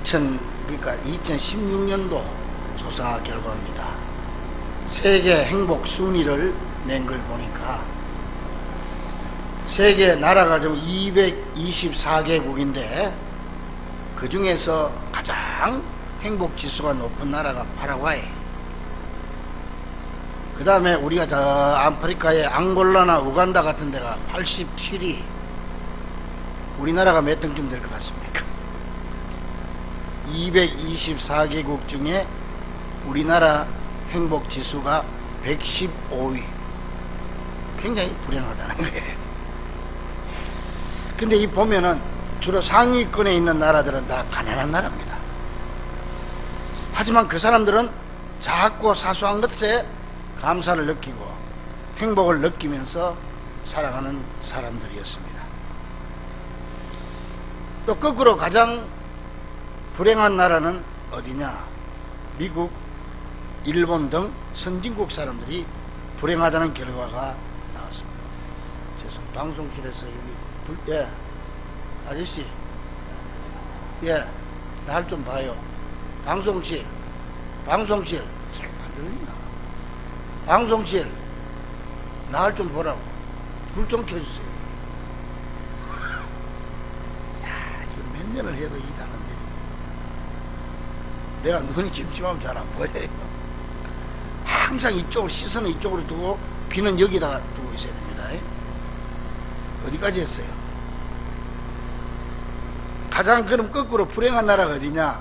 그러니까 2016년도 조사 결과입니다. 세계 행복 순위를 낸 걸 보니까 세계 나라가 좀 224개국인데 그 중에서 가장 행복 지수가 높은 나라가 파라과이, 그 다음에 우리가 저 아프리카의 앙골라나 우간다 같은 데가 87위. 우리나라가 몇 등쯤 될 것 같습니까? 224개국 중에 우리나라 행복 지수가 115위. 굉장히 불행하다는 거예요. 근데 이 보면은 주로 상위권에 있는 나라들은 다 가난한 나라입니다. 하지만 그 사람들은 작고 사소한 것에 감사를 느끼고 행복을 느끼면서 살아가는 사람들이었습니다. 또 거꾸로 가장 불행한 나라는 어디냐? 미국, 일본 등 선진국 사람들이 불행하다는 결과가 나왔습니다. 죄송, 방송실에서 여기 예, 아저씨, 예, 날 좀 봐요. 방송실 안 들리나? 방송실 날 좀 보라고. 불 좀 켜주세요. 야, 이거 몇 년을 해도 이 다른데 내가 눈이 침침하면 잘 안 보여요. 항상 이쪽을, 시선을 이쪽으로 두고 귀는 여기다가 두고 있어야 됩니다. 어디까지 했어요? 가장 그럼 거꾸로 불행한 나라가 어디냐?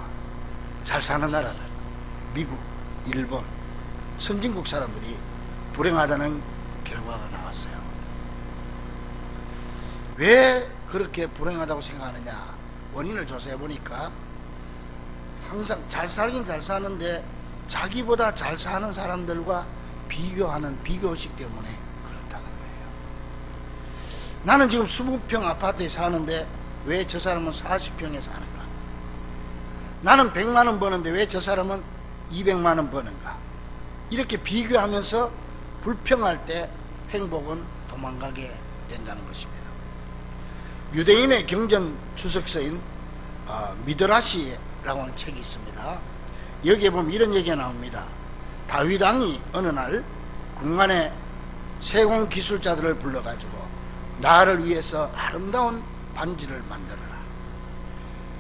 잘 사는 나라들, 미국, 일본, 선진국 사람들이 불행하다는 결과가 나왔어요. 왜 그렇게 불행하다고 생각하느냐? 원인을 조사해 보니까 항상 잘 살긴 잘 사는데 자기보다 잘 사는 사람들과 비교하는 비교의식 때문에 그렇다는 거예요. 나는 지금 20평 아파트에 사는데 왜 저 사람은 40평에 사는가? 나는 100만원 버는데 왜 저 사람은 200만원 버는가? 이렇게 비교하면서 불평할 때 행복은 도망가게 된다는 것입니다. 유대인의 경전 주석서인 미드라시라고 하는 책이 있습니다. 여기에 보면 이런 얘기가 나옵니다. 다윗 왕이 어느 날 궁간에 세공 기술자들을 불러가지고 나를 위해서 아름다운 반지를 만들어라.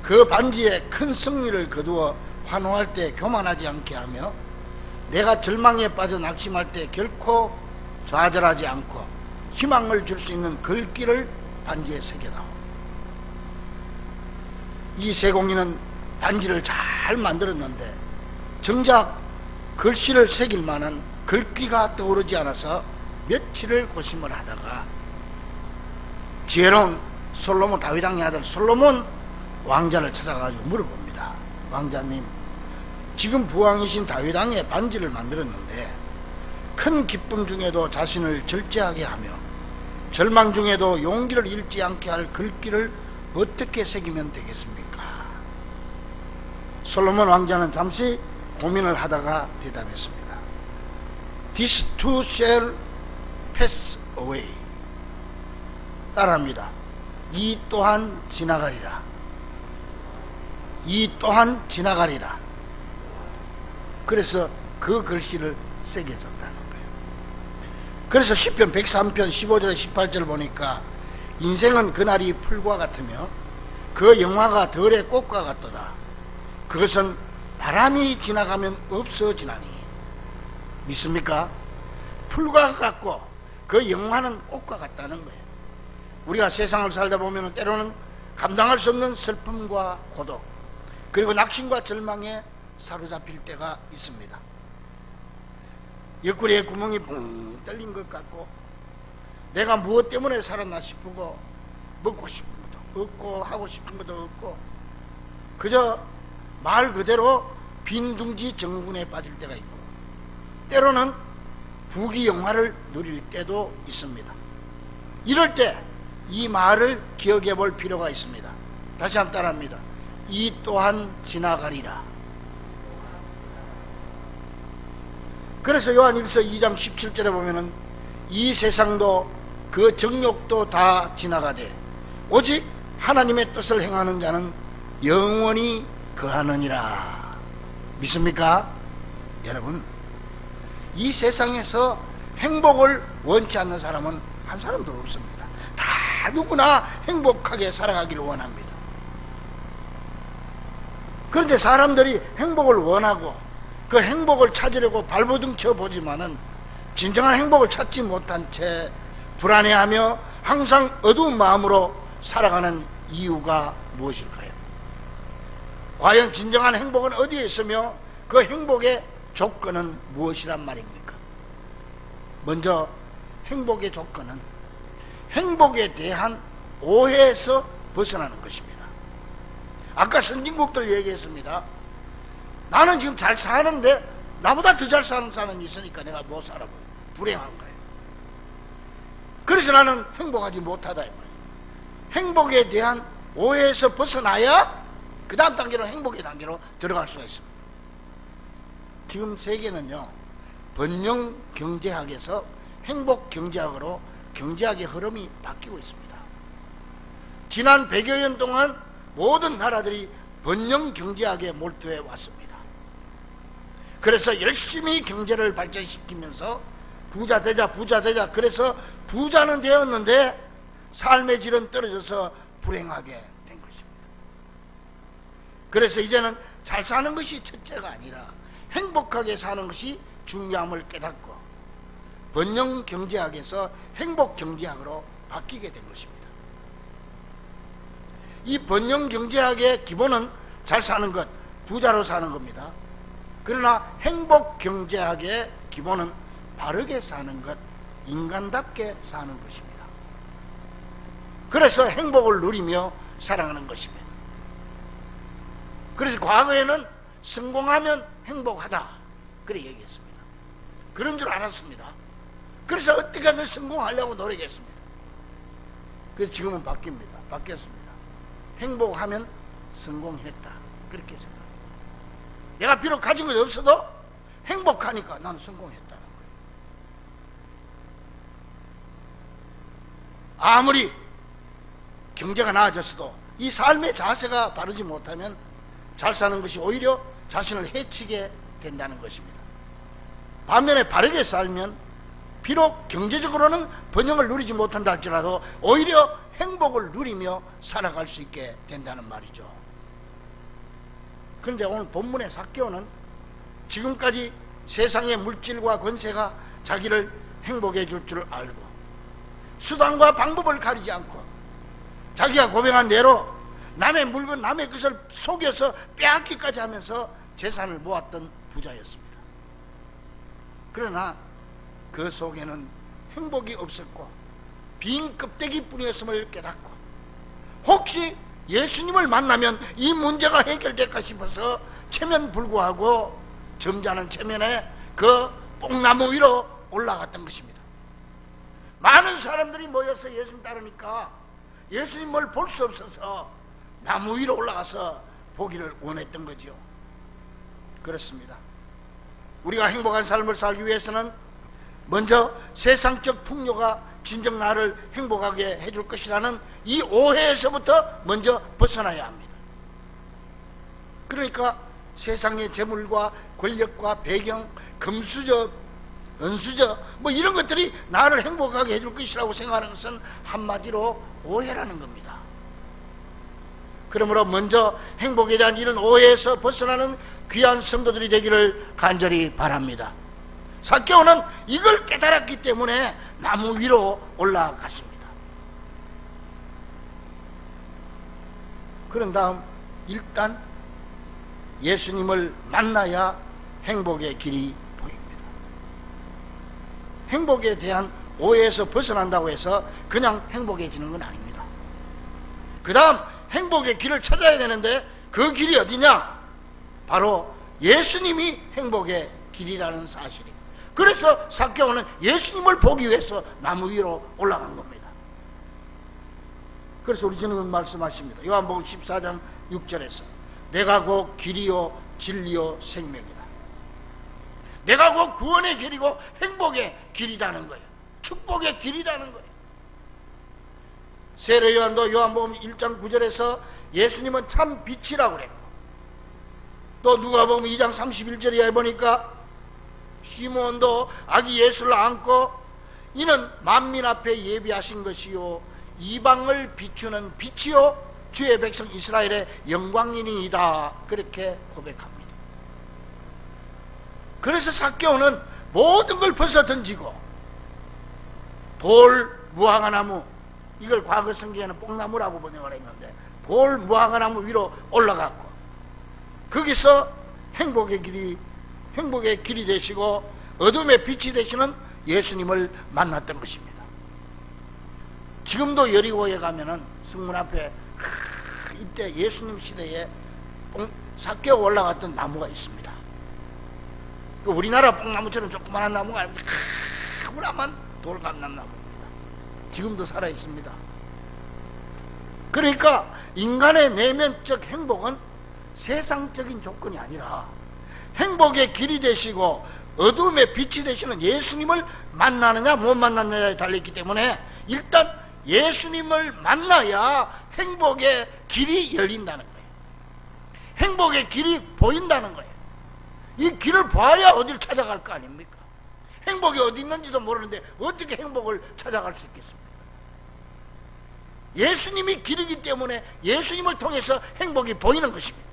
그 반지에 큰 승리를 거두어 환호할 때 교만하지 않게 하며 내가 절망에 빠져 낙심할 때 결코 좌절하지 않고 희망을 줄 수 있는 글귀를 반지에 새겨다오. 이 세공인은 반지를 잘 만들었는데 정작 글씨를 새길 만한 글귀가 떠오르지 않아서 며칠을 고심을 하다가 지혜로운 솔로몬, 다윗 왕의 아들 솔로몬 왕자를 찾아가지고 물어봅니다. 왕자님, 지금 부왕이신 다윗 왕의 반지를 만들었는데 큰 기쁨 중에도 자신을 절제하게 하며 절망 중에도 용기를 잃지 않게 할 글귀를 어떻게 새기면 되겠습니까? 솔로몬 왕자는 잠시 고민을 하다가 대답했습니다. This too shall pass away. 따라합니다. 이 또한 지나가리라. 이 또한 지나가리라. 그래서 그 글씨를 새겨줬다는 거예요. 그래서 시편 103편 15절 18절 보니까 인생은 그날이 풀과 같으며 그 영화가 들의 꽃과 같도다. 그것은 바람이 지나가면 없어지나니. 믿습니까? 풀과 같고 그 영화는 꽃과 같다는 거예요. 우리가 세상을 살다 보면 때로는 감당할 수 없는 슬픔과 고독, 그리고 낙심과 절망에 사로잡힐 때가 있습니다. 옆구리에 구멍이 붕 뚫린 것 같고 내가 무엇 때문에 살았나 싶고 먹고 싶은 것도 없고 하고 싶은 것도 없고 그저 말 그대로 빈둥지 정군에 빠질 때가 있고 때로는 부귀영화를 누릴 때도 있습니다. 이럴 때 이 말을 기억해 볼 필요가 있습니다. 다시 한번 따라합니다. 이 또한 지나가리라. 그래서 요한일서 2장 17절에 보면은 이 세상도 그 정욕도 다 지나가되 오직 하나님의 뜻을 행하는 자는 영원히 거하느니라. 믿습니까? 여러분, 이 세상에서 행복을 원치 않는 사람은 한 사람도 없습니다. 다 누구나 행복하게 살아가기를 원합니다. 그런데 사람들이 행복을 원하고 그 행복을 찾으려고 발버둥 쳐보지만은 진정한 행복을 찾지 못한 채 불안해하며 항상 어두운 마음으로 살아가는 이유가 무엇일까요? 과연 진정한 행복은 어디에 있으며 그 행복의 조건은 무엇이란 말입니까? 먼저 행복의 조건은 행복에 대한 오해에서 벗어나는 것입니다. 아까 선진국들 얘기했습니다. 나는 지금 잘 사는데 나보다 더 잘 사는 사람이 있으니까 내가 못 살아. 불행한 거예요. 그래서 나는 행복하지 못하다 이 말이에요. 행복에 대한 오해에서 벗어나야 그 다음 단계로 행복의 단계로 들어갈 수가 있습니다. 지금 세계는요, 번영 경제학에서 행복 경제학으로 경제학의 흐름이 바뀌고 있습니다. 지난 100여 년 동안 모든 나라들이 번영 경제학에 몰두해 왔습니다. 그래서 열심히 경제를 발전시키면서 부자 되자 그래서 부자는 되었는데 삶의 질은 떨어져서 불행하게 된 것입니다. 그래서 이제는 잘 사는 것이 첫째가 아니라 행복하게 사는 것이 중요함을 깨닫고 번영 경제학에서 행복 경제학으로 바뀌게 된 것입니다. 이 번영 경제학의 기본은 잘 사는 것, 부자로 사는 겁니다. 그러나 행복 경제학의 기본은 바르게 사는 것, 인간답게 사는 것입니다. 그래서 행복을 누리며 살아가는 것입니다. 그래서 과거에는 성공하면 행복하다 그래 얘기했습니다. 그런 줄 알았습니다. 그래서 어떻게든 성공하려고 노력했습니다. 그래서 지금은 바뀌었습니다. 행복하면 성공했다 그렇게 생각합니다. 내가 비록 가진 것 없어도 행복하니까 나는 성공했다는 거예요. 아무리 경제가 나아졌어도 이 삶의 자세가 바르지 못하면 잘 사는 것이 오히려 자신을 해치게 된다는 것입니다. 반면에 바르게 살면 비록 경제적으로는 번영을 누리지 못한다 할지라도 오히려 행복을 누리며 살아갈 수 있게 된다는 말이죠. 그런데 오늘 본문의 삭개오는 지금까지 세상의 물질과 권세가 자기를 행복해 줄 줄 알고 수단과 방법을 가리지 않고 자기가 고백한 대로 남의 물건, 남의 것을 속여서 빼앗기까지 하면서 재산을 모았던 부자였습니다. 그러나 그 속에는 행복이 없었고 빈 껍데기뿐이었음을 깨닫고 혹시 예수님을 만나면 이 문제가 해결될까 싶어서 체면불구하고 점잖은 체면에 그 뽕나무 위로 올라갔던 것입니다. 많은 사람들이 모여서 예수님 따르니까 예수님을 볼 수 없어서 나무 위로 올라가서 보기를 원했던 거죠. 그렇습니다. 우리가 행복한 삶을 살기 위해서는 먼저 세상적 풍요가 진정 나를 행복하게 해줄 것이라는 이 오해에서부터 먼저 벗어나야 합니다. 그러니까 세상의 재물과 권력과 배경, 금수저, 은수저 뭐 이런 것들이 나를 행복하게 해줄 것이라고 생각하는 것은 한마디로 오해라는 겁니다. 그러므로 먼저 행복에 대한 이런 오해에서 벗어나는 귀한 성도들이 되기를 간절히 바랍니다. 삭개오는 이걸 깨달았기 때문에 나무 위로 올라갔습니다. 그런 다음 일단 예수님을 만나야 행복의 길이 보입니다. 행복에 대한 오해에서 벗어난다고 해서 그냥 행복해지는 건 아닙니다. 그 다음 행복의 길을 찾아야 되는데 그 길이 어디냐? 바로 예수님이 행복의 길이라는 사실입니다. 그래서 삭개오는 예수님을 보기 위해서 나무 위로 올라간 겁니다. 그래서 우리 주님은 말씀하십니다. 요한복음 14장 6절에서 내가 곧 길이요 진리요 생명이다. 내가 곧 구원의 길이고 행복의 길이라는 거예요. 축복의 길이라는 거예요. 세례 요한도 요한복음 1장 9절에서 예수님은 참 빛이라고 그랬고 또 누가복음 2장 31절에 보니까 시몬도 아기 예수를 안고 이는 만민 앞에 예비하신 것이요 이방을 비추는 빛이요 주의 백성 이스라엘의 영광이니이다, 그렇게 고백합니다. 그래서 삭개오는 모든 걸 벗어 던지고 돌 무화과나무, 이걸 과거 성경에는 뽕나무라고 번역을 했는데 돌 무화과나무 위로 올라갔고 거기서 행복의 길이 되시고 어둠의 빛이 되시는 예수님을 만났던 것입니다. 지금도 여리고에 가면은 성문 앞에 이때 예수님 시대에 삭개오 올라갔던 나무가 있습니다. 우리나라 뽕나무처럼 조그마한 나무가 아닙니다. 카구라만 돌감람나무입니다. 지금도 살아 있습니다. 그러니까 인간의 내면적 행복은 세상적인 조건이 아니라 행복의 길이 되시고 어둠의 빛이 되시는 예수님을 만나느냐 못 만나느냐에 달려있기 때문에 일단 예수님을 만나야 행복의 길이 열린다는 거예요. 행복의 길이 보인다는 거예요. 이 길을 봐야 어디를 찾아갈 거 아닙니까? 행복이 어디 있는지도 모르는데 어떻게 행복을 찾아갈 수 있겠습니까? 예수님이 길이기 때문에 예수님을 통해서 행복이 보이는 것입니다.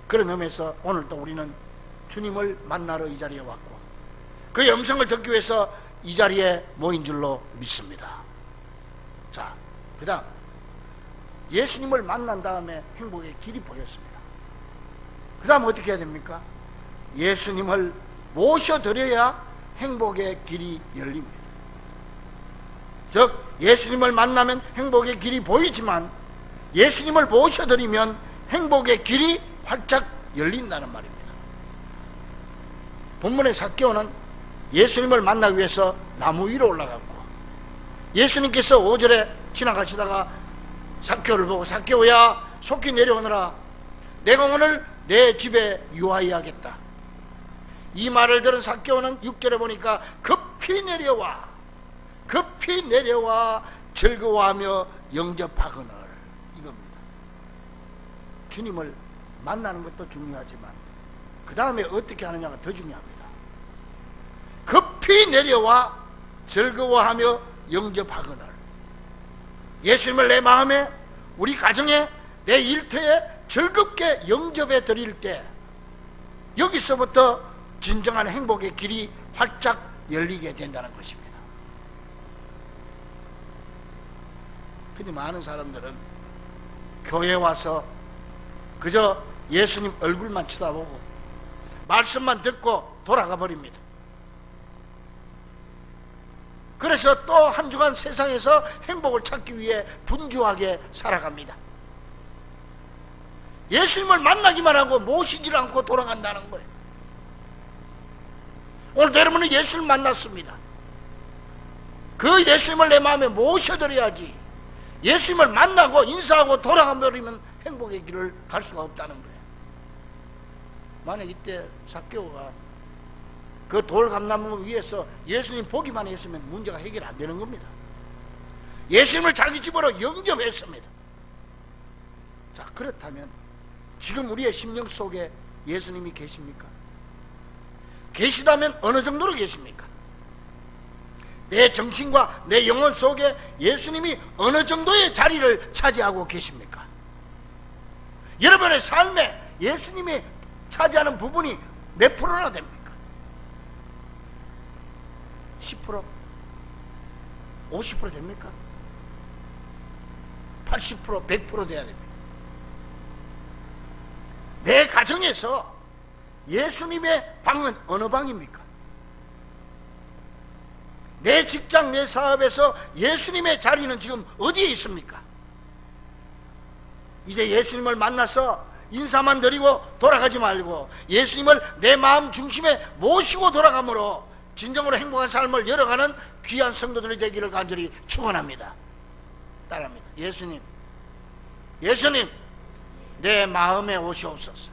그런 의미에서 오늘도 우리는 주님을 만나러 이 자리에 왔고 그의 음성을 듣기 위해서 이 자리에 모인 줄로 믿습니다. 자, 그 다음 예수님을 만난 다음에 행복의 길이 보였습니다. 그 다음 어떻게 해야 됩니까? 예수님을 모셔드려야 행복의 길이 열립니다. 즉 예수님을 만나면 행복의 길이 보이지만 예수님을 모셔드리면 행복의 길이 활짝 열린다는 말입니다. 본문의 삭개오는 예수님을 만나기 위해서 나무 위로 올라갔고 예수님께서 5절에 지나가시다가 삭개오를 보고 삭개오야 속히 내려오너라, 내가 오늘 내 집에 유하여야겠다. 이 말을 들은 삭개오는 6절에 보니까 급히 내려와 즐거워하며 영접하거늘, 이겁니다. 주님을 만나는 것도 중요하지만 그 다음에 어떻게 하느냐가 더 중요합니다. 급히 내려와 즐거워하며 영접하거늘, 예수님을 내 마음에, 우리 가정에, 내 일터에 즐겁게 영접해 드릴 때 여기서부터 진정한 행복의 길이 활짝 열리게 된다는 것입니다. 근데 많은 사람들은 교회 와서 그저 예수님 얼굴만 쳐다보고 말씀만 듣고 돌아가 버립니다. 그래서 또 한 주간 세상에서 행복을 찾기 위해 분주하게 살아갑니다. 예수님을 만나기만 하고 모시질 않고 돌아간다는 거예요. 오늘 여러분은 예수를 만났습니다. 그 예수님을 내 마음에 모셔드려야지 예수님을 만나고 인사하고 돌아가 버리면 행복의 길을 갈 수가 없다는 거예요. 만약 이때 삭개오가 그 돌감나무 위에서 예수님 보기만 했으면 문제가 해결 안 되는 겁니다. 예수님을 자기 집으로 영접했습니다. 자, 그렇다면 지금 우리의 심령 속에 예수님이 계십니까? 계시다면 어느 정도로 계십니까? 내 정신과 내 영혼 속에 예수님이 어느 정도의 자리를 차지하고 계십니까? 여러분의 삶에 예수님이 차지하는 부분이 몇 프로나 됩니까? 10%? 50% 됩니까? 80%, 100% 돼야 됩니다. 내 가정에서 예수님의 방은 어느 방입니까? 내 직장, 내 사업에서 예수님의 자리는 지금 어디에 있습니까? 이제 예수님을 만나서 인사만 드리고 돌아가지 말고 예수님을 내 마음 중심에 모시고 돌아가므로 진정으로 행복한 삶을 열어가는 귀한 성도들이 되기를 간절히 축원합니다. 따라합니다. 예수님, 내 마음에 오시옵소서.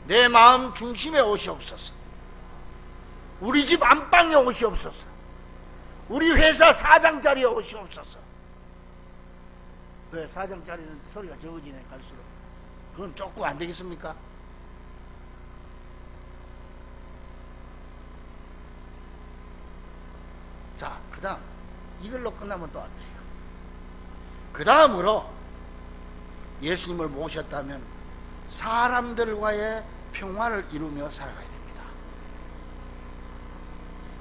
내 마음 중심에 오시옵소서. 우리 집 안방에 오시옵소서. 우리 회사 사장자리에 오시옵소서. 왜 사장자리는 소리가 적어지네 갈수록. 그건 조금 안 되겠습니까? 자, 그 다음 이걸로 끝나면 또 안 돼요. 그 다음으로 예수님을 모셨다면 사람들과의 평화를 이루며 살아가야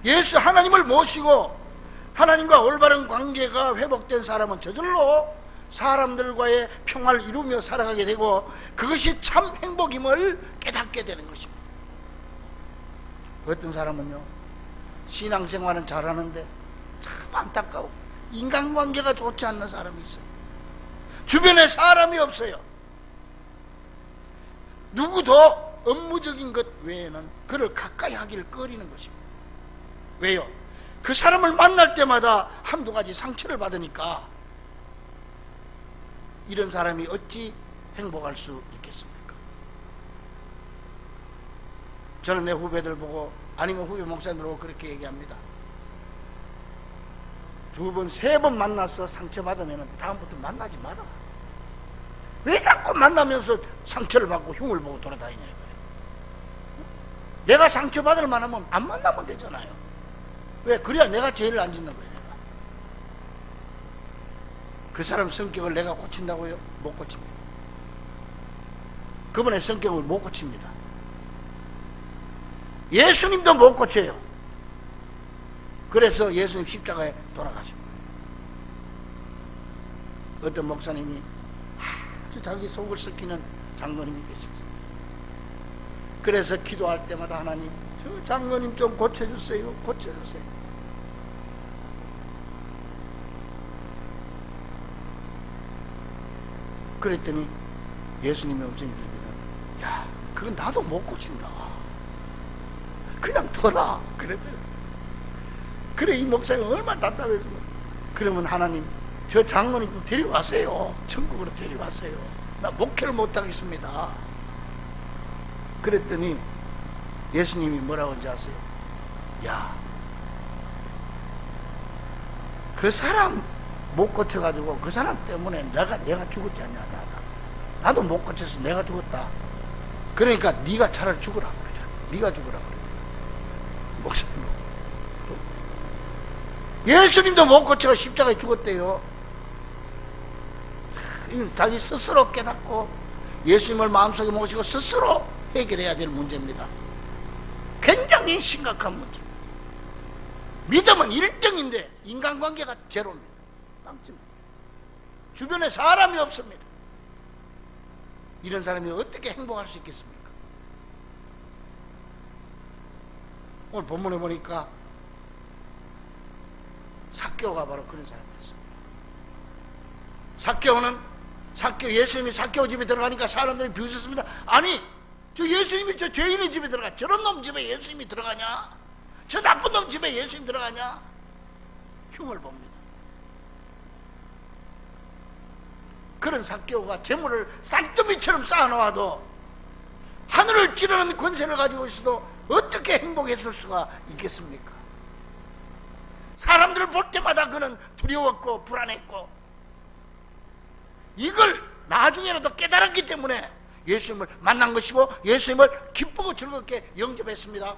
됩니다. 하나님을 모시고 하나님과 올바른 관계가 회복된 사람은 저절로 사람들과의 평화를 이루며 살아가게 되고 그것이 참 행복임을 깨닫게 되는 것입니다. 어떤 사람은요, 신앙생활은 잘하는데 참 안타까워 인간관계가 좋지 않는 사람이 있어요. 주변에 사람이 없어요. 누구도 업무적인 것 외에는 그를 가까이 하기를 꺼리는 것입니다. 왜요? 그 사람을 만날 때마다 한두 가지 상처를 받으니까. 이런 사람이 어찌 행복할 수 있겠습니까? 저는 내 후배들 보고, 아니면 후배 목사님들 보고 그렇게 얘기합니다. 2번, 3번 만나서 상처받으면 다음부터 만나지 마라. 왜 자꾸 만나면서 상처를 받고 흉을 보고 돌아다니냐 이거예요. 내가 상처받을 만하면 안 만나면 되잖아요. 왜? 그래야 내가 죄를 안 짓는 거예요. 그 사람 성격을 내가 고친다고요? 못 고칩니다. 그분의 성격을 못 고칩니다. 예수님도 못 고쳐요. 그래서 예수님 십자가에 돌아가신 거예요. 어떤 목사님이 아주 자기 속을 썩히는 장로님이 계셨어요. 그래서 기도할 때마다 하나님, 저 장로님 좀 고쳐주세요. 고쳐주세요. 그랬더니 예수님의 음성이 들리더라고요. 야, 그건 나도 못 고친다. 그냥 둬라. 그랬더니. 그래, 이 목사님 얼마나 답답해서. 그러면 하나님, 저 장로님 좀 데려가세요. 천국으로 데려가세요. 나 목회를 못하겠습니다. 그랬더니 예수님이 뭐라고 하는지 아세요? 야, 그 사람 못 고쳐가지고 그 사람 때문에 내가 죽었지 않냐. 나도 못 고쳐서 내가 죽었다. 그러니까 네가 차라리 죽으라 그러더라. 네가 죽으라 그러더라. 목사님, 예수님도 못 고쳐가 십자가에 죽었대요. 자기 스스로 깨닫고 예수님을 마음속에 모시고 스스로 해결해야 될 문제입니다. 굉장히 심각한 문제. 믿음은 1등인데 인간관계가 제로입니다. 빵점. 주변에 사람이 없습니다. 이런 사람이 어떻게 행복할 수 있겠습니까? 오늘 본문에 보니까 삭개오가 바로 그런 사람이었습니다. 예수님이 삭개오 집에 들어가니까 사람들이 비웃었습니다. 아니, 저 예수님이 저 죄인의 집에 들어가, 저런 놈 집에 예수님이 들어가냐? 저 나쁜 놈 집에 예수님 들어가냐? 흉을 봅니다. 그런 삭개오가 재물을 쌀더미처럼 쌓아놓아도, 하늘을 찌르는 권세를 가지고 있어도 어떻게 행복했을 수가 있겠습니까? 사람들을 볼 때마다 그는 두려웠고 불안했고, 이걸 나중에라도 깨달았기 때문에 예수님을 만난 것이고 예수님을 기쁘고 즐겁게 영접했습니다.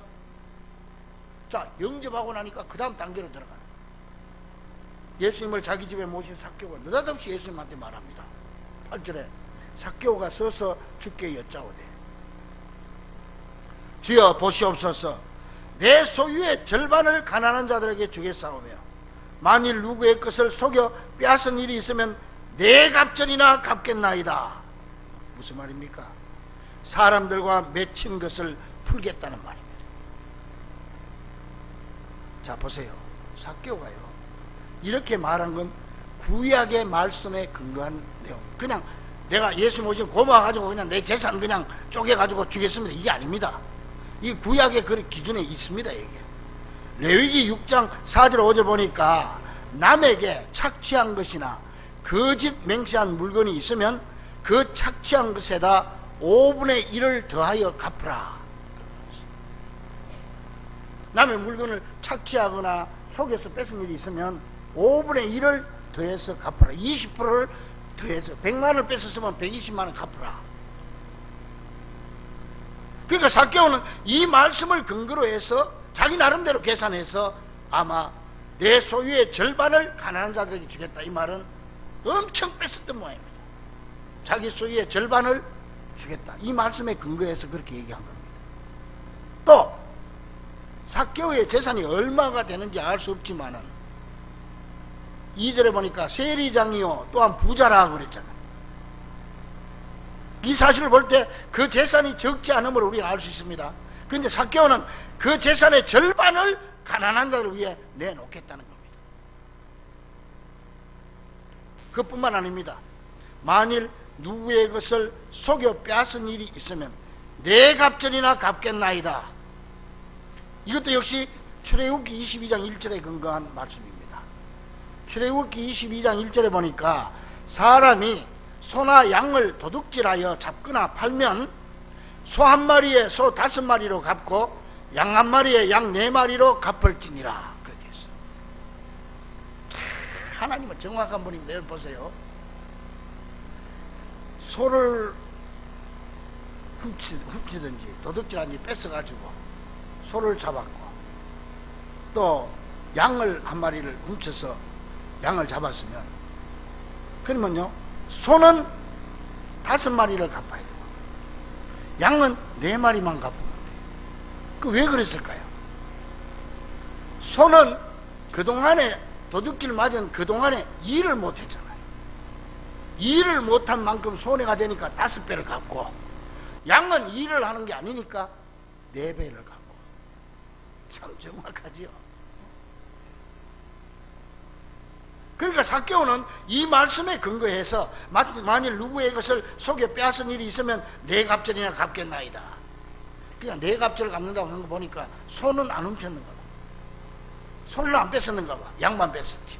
자, 영접하고 나니까 그 다음 단계로 들어가요. 예수님을 자기 집에 모신 삭개오가 느닷없이 예수님한테 말합니다. 8절에 삭개오가 서서 주께 여짜오되, 주여 보시옵소서, 내 소유의 절반을 가난한 자들에게 주겠사오며 만일 누구의 것을 속여 빼앗은 일이 있으면 네 갑절이나 갚겠나이다. 무슨 말입니까? 사람들과 맺힌 것을 풀겠다는 말입니다. 자, 보세요. 삭개오가요, 이렇게 말한 건 구약의 말씀에 근거한 내용. 그냥 내가 예수 모시고 고마워가지고 그냥 내 재산 그냥 쪼개가지고 주겠습니다, 이게 아닙니다. 이 구약의 그 기준에 있습니다. 이게 레위기 6장 4절 5절 보니까 남에게 착취한 것이나 거짓 맹세한 물건이 있으면 그 착취한 것에다 5분의 1을 더하여 갚으라. 남의 물건을 착취하거나 속여서 뺏은 일이 있으면 5분의 1을 더해서 갚으라. 20%를 더해서 100만 원을 뺏었으면 120만 원 갚으라. 그러니까 삭개오는 이 말씀을 근거로 해서 자기 나름대로 계산해서 아마 내 소유의 절반을 가난한 자들에게 주겠다, 이 말은 엄청 뺐었던 모양입니다. 자기 소유의 절반을 주겠다, 이 말씀에 근거해서 그렇게 얘기한 겁니다. 또 삭개오의 재산이 얼마가 되는지 알 수 없지만은 2절에 보니까 세리장이요 또한 부자라고 그랬잖아요. 이 사실을 볼 때 그 재산이 적지 않음을 우리가 알 수 있습니다. 그런데 삭개오는 그 재산의 절반을 가난한 자를 위해 내놓겠다는 겁니다. 그뿐만 아닙니다. 만일 누구의 것을 속여 빼앗은 일이 있으면 내 갑절이나 갚겠나이다. 이것도 역시 출애굽기 22장 1절에 근거한 말씀입니다. 출애굽기 22장 1절에 보니까 사람이 소나 양을 도둑질하여 잡거나 팔면 소 한 마리에 소 5마리로 갚고 양 한 마리에 양 4마리로 갚을지니라, 그렇게 했어. 하나님은 정확한 분입니다. 여러분 보세요. 소를 훔치든지 도둑질하든지 뺏어가지고 소를 잡았고, 또 양을 한 마리를 훔쳐서 양을 잡았으면, 그러면요 소는 5마리를 갚아야 되고 양은 4마리만 갚으면 돼요. 그 왜 그랬을까요? 소는 그동안에 도둑질 맞은 그동안에 일을 못했잖아요. 일을 못한 만큼 손해가 되니까 5배를 갚고, 양은 일을 하는 게 아니니까 4배를 갚고. 참 정확하지요. 그러니까 삭개오는 이 말씀에 근거해서 만일 누구의 것을 속여 빼앗은 일이 있으면 내 갑절이나 갚겠나이다. 그냥 내 갑절을 갚는다고 하는 거 보니까 소는 안 훔쳤는가 봐. 소를 안 뺏었는가 봐. 양만 뺏었지.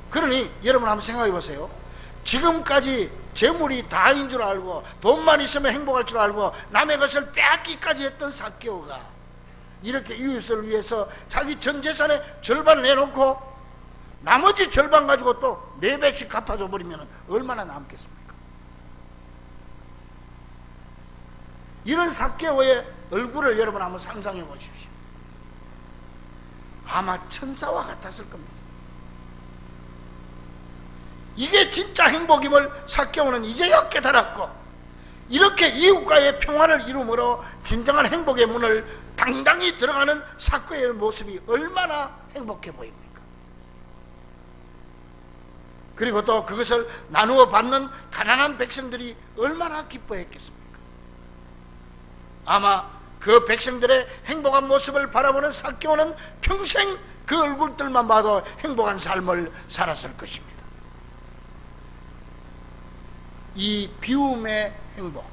그러니 여러분 한번 생각해 보세요. 지금까지 재물이 다인 줄 알고 돈만 있으면 행복할 줄 알고 남의 것을 빼앗기까지 했던 삭개오가 이렇게 이웃을 위해서 자기 전 재산의 절반을 내놓고 나머지 절반 가지고 또 4배씩 갚아줘 버리면 얼마나 남겠습니까? 이런 삭개오의 얼굴을 여러분 한번 상상해 보십시오. 아마 천사와 같았을 겁니다. 이게 진짜 행복임을 삭개오는 이제야 깨달았고, 이렇게 이웃과의 평화를 이루므로 진정한 행복의 문을 당당히 들어가는 삭개오의 모습이 얼마나 행복해 보입니까? 그리고 또 그것을 나누어 받는 가난한 백성들이 얼마나 기뻐했겠습니까? 아마 그 백성들의 행복한 모습을 바라보는 삭개오는 평생 그 얼굴들만 봐도 행복한 삶을 살았을 것입니다. 이 비움의 행복,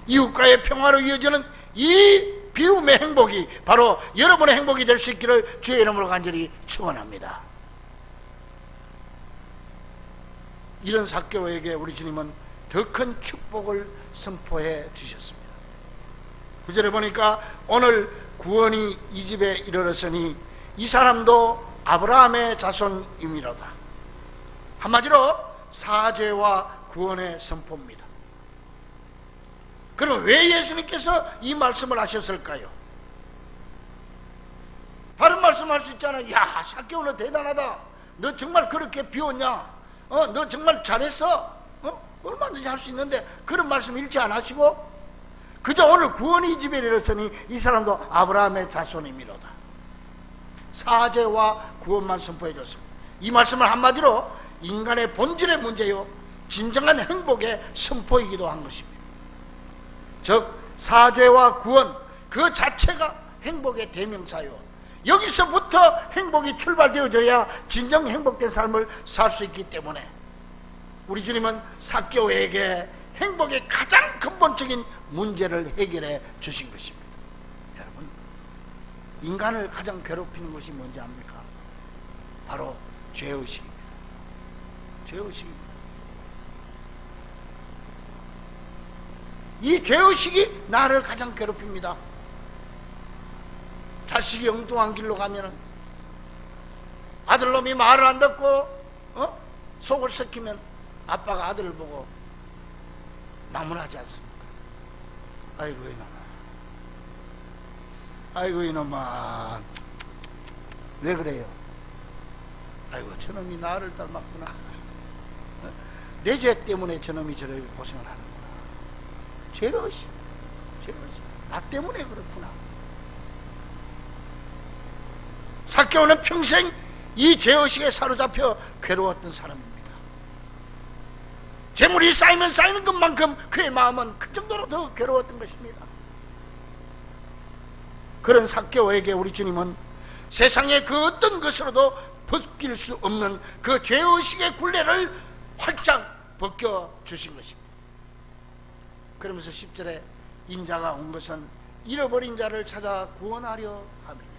이웃과의 평화로 이어지는 이 비움의 행복이 바로 여러분의 행복이 될 수 있기를 주의 이름으로 간절히 축원합니다. 이런 삭개오에게 우리 주님은 더 큰 축복을 선포해 주셨습니다. 9절에 보니까 오늘 구원이 이 집에 이르렀으니 이 사람도 아브라함의 자손이미로다. 한마디로 사죄와 구원의 선포입니다. 그럼 왜 예수님께서 이 말씀을 하셨을까요? 다른 말씀할 수 있잖아요. 야, 삭개오 너 대단하다. 너 정말 그렇게 비웠냐? 너 정말 잘했어. 얼마든지 할 수 있는데 그런 말씀 일치 안 하시고 그저 오늘 구원이 이 집에 이르렀으니 이 사람도 아브라함의 자손이미로다. 사죄와 구원만 선포해 줬습니다. 이 말씀을 한마디로 인간의 본질의 문제요 진정한 행복의 선포이기도 한 것입니다. 즉 사죄와 구원 그 자체가 행복의 대명사요, 여기서부터 행복이 출발되어져야 진정 행복된 삶을 살 수 있기 때문에 우리 주님은 삭개오에게 행복의 가장 근본적인 문제를 해결해 주신 것입니다. 여러분, 인간을 가장 괴롭히는 것이 뭔지 압니까? 바로 죄의식입니다. 죄의식입니다. 이 죄의식이 나를 가장 괴롭힙니다. 자식이 엉뚱한 길로 가면은 아들놈이 말을 안 듣고 속을 썩히면 아빠가 아들을 보고 나무라지 않습니까? 아이고 이놈아, 아이고 이놈아, 왜 그래요? 아이고 저놈이 나를 닮았구나. 내 죄 때문에 저놈이 저렇게 고생을 하는구나. 죄의식, 나 때문에 그렇구나. 삭개오는 평생 이 죄의식에 사로잡혀 괴로웠던 사람입니다. 재물이 쌓이면 쌓이는 것만큼 그의 마음은 그 정도로 더 괴로웠던 것입니다. 그런 삭개오에게 우리 주님은 세상의 그 어떤 것으로도 벗길 수 없는 그 죄의식의 굴레를 활짝 벗겨주신 것입니다. 그러면서 10절에 인자가 온 것은 잃어버린 자를 찾아 구원하려 함이니라.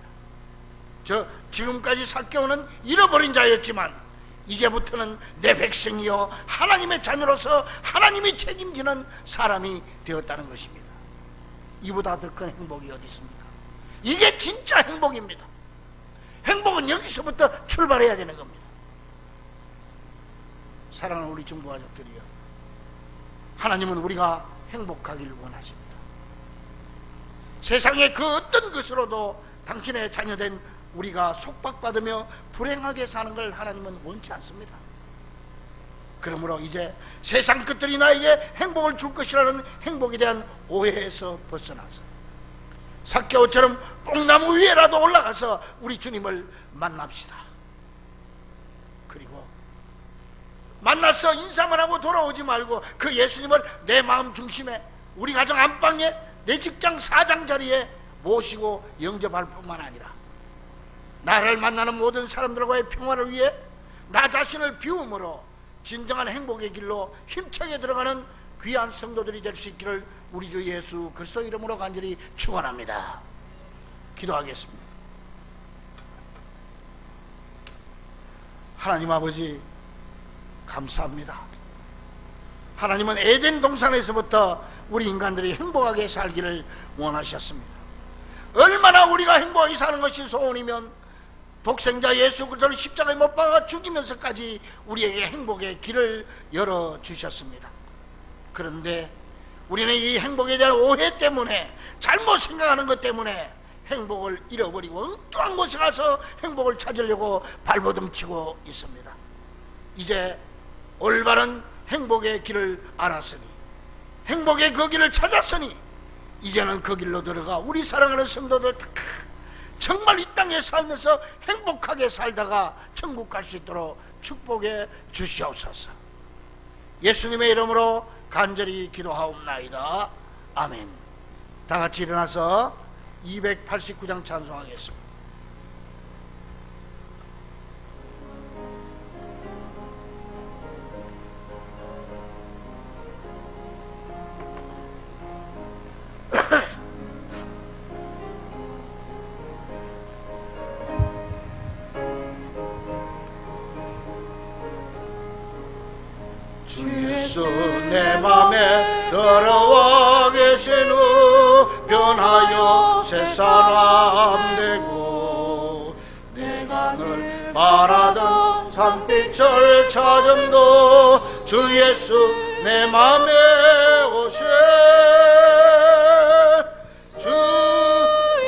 지금까지 삭개오는 잃어버린 자였지만 이제부터는 내 백성이요 하나님의 자녀로서 하나님이 책임지는 사람이 되었다는 것입니다. 이보다 더 큰 행복이 어디 있습니까? 이게 진짜 행복입니다. 행복은 여기서부터 출발해야 되는 겁니다. 사랑하는 우리 중보가족들이요, 하나님은 우리가 행복하기를 원하십니다. 세상의 그 어떤 것으로도 당신의 자녀된 우리가 속박받으며 불행하게 사는 걸 하나님은 원치 않습니다. 그러므로 이제 세상 것들이 나에게 행복을 줄 것이라는 행복에 대한 오해에서 벗어나서 삭개오처럼 뽕나무 위에라도 올라가서 우리 주님을 만납시다. 그리고 만나서 인사만 하고 돌아오지 말고 그 예수님을 내 마음 중심에, 우리 가정 안방에, 내 직장 사장 자리에 모시고 영접할 뿐만 아니라 나를 만나는 모든 사람들과의 평화를 위해 나 자신을 비움으로 진정한 행복의 길로 힘차게 들어가는 귀한 성도들이 될 수 있기를 우리 주 예수 그리스도 이름으로 간절히 축원합니다. 기도하겠습니다. 하나님 아버지, 감사합니다. 하나님은 에덴 동산에서부터 우리 인간들이 행복하게 살기를 원하셨습니다. 얼마나 우리가 행복하게 사는 것이 소원이면 독생자 예수 그리스도를 십자가에 못 박아 죽이면서까지 우리에게 행복의 길을 열어주셨습니다. 그런데 우리는 이 행복에 대한 오해 때문에, 잘못 생각하는 것 때문에 행복을 잃어버리고 엉뚱한 곳에 가서 행복을 찾으려고 발버둥치고 있습니다. 이제 올바른 행복의 길을 알았으니, 행복의 그 길을 찾았으니 이제는 그 길로 들어가 우리 사랑하는 성도들 정말 이 땅에 살면서 행복하게 살다가 천국 갈 수 있도록 축복해 주시옵소서. 예수님의 이름으로 간절히 기도하옵나이다. 아멘. 다 같이 일어나서 289장 찬송하겠습니다. 예수 내 맘에 들어와 계신 후 변하여 새 사람 되고, 내가 늘 바라던 산빛을 찾음도 주 예수 내 맘에 오세. 주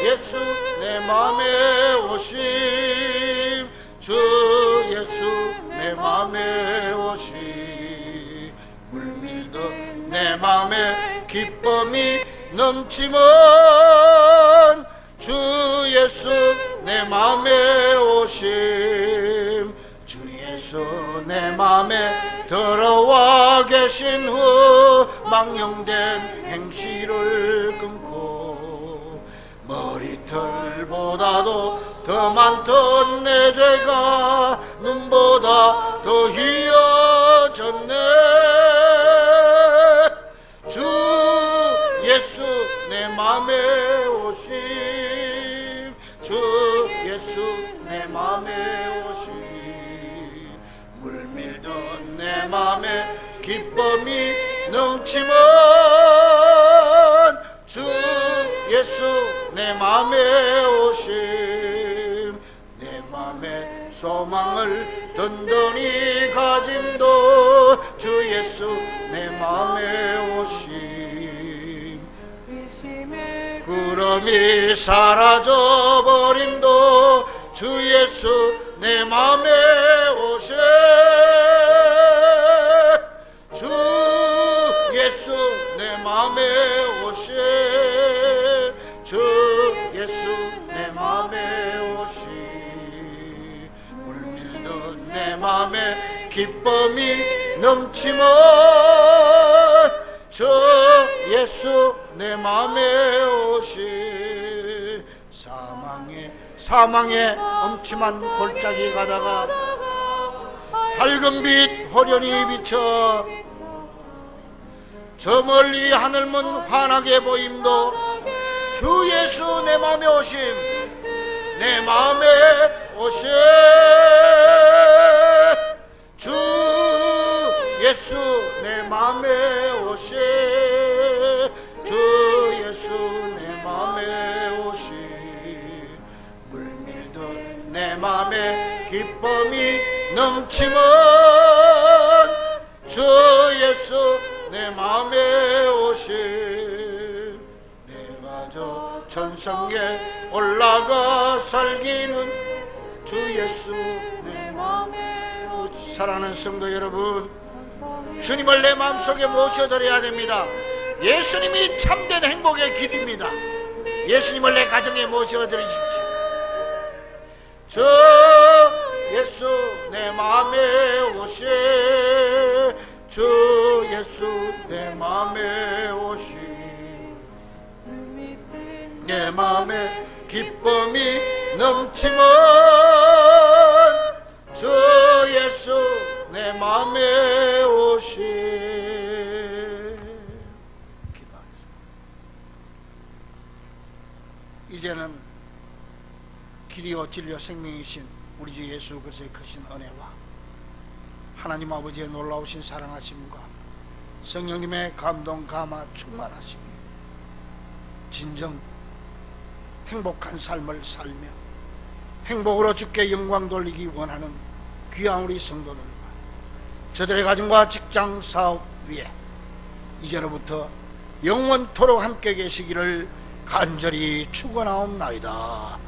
예수 내 맘에 오심. 주 예수 내 맘에 오심. 내 맘에 기쁨이 넘치면 주 예수 내 맘에 오심. 주 예수 내 맘에 들어와 계신 후 망령된 행실을 끊고, 머리털보다도 더 많던 내 죄가 눈보다 더 희어졌네. 주 예수 내 맘에 오심. 주 예수 내 맘에 오심. 물밀던 내 맘에 기쁨이 넘치면 주 예수 내 맘에 오심. 내 맘에 소망을 든든히 가짐도 주 예수 내 맘에 오심 구름이 사라져버림도 주 예수 내 맘에 오심 주 예수 내 맘에 오심 주 예수 내 맘에 오심 물밀던 내 맘에 기쁨이 넘치면 주 예수 내 맘에 오심 사망의 엄침한 골짜기 가다가 밝은 빛 호련히 비쳐 저 멀리 하늘문 환하게 보임도 주 예수 내 맘에 오심 내 맘에 오심 주 예수 내 맘에 오심 주 예수 내 맘에 오심 물밀듯 내 맘에 기쁨이 넘치면 주 예수 내 맘에 오심 내가 저 천성에 올라가 살기는 주 예수 내 맘에 오심 사랑하는 성도 여러분 주님을 내 마음속에 모셔드려야 됩니다. 예수님이 참된 행복의 길입니다. 예수님을 내 가정에 모셔드리십시오. 저 예수 내 마음에 오심 주 예수 내 마음에 오심 내 마음에 기쁨이 넘치면 주 예수 내 마음에 오심 기도하겠습니다. 이제는 길이요 진리요 생명이신 우리 주 예수 그리스도의 크신 은혜와 하나님 아버지의 놀라우신 사랑하심과 성령님의 감동 감화 충만하심 진정 행복한 삶을 살며 행복으로 주께 영광 돌리기 원하는 귀한 우리 성도들과 저들의 가정과 직장 사업 위에 이제로부터 영원토록 함께 계시기를 간절히 축원하옵나이다.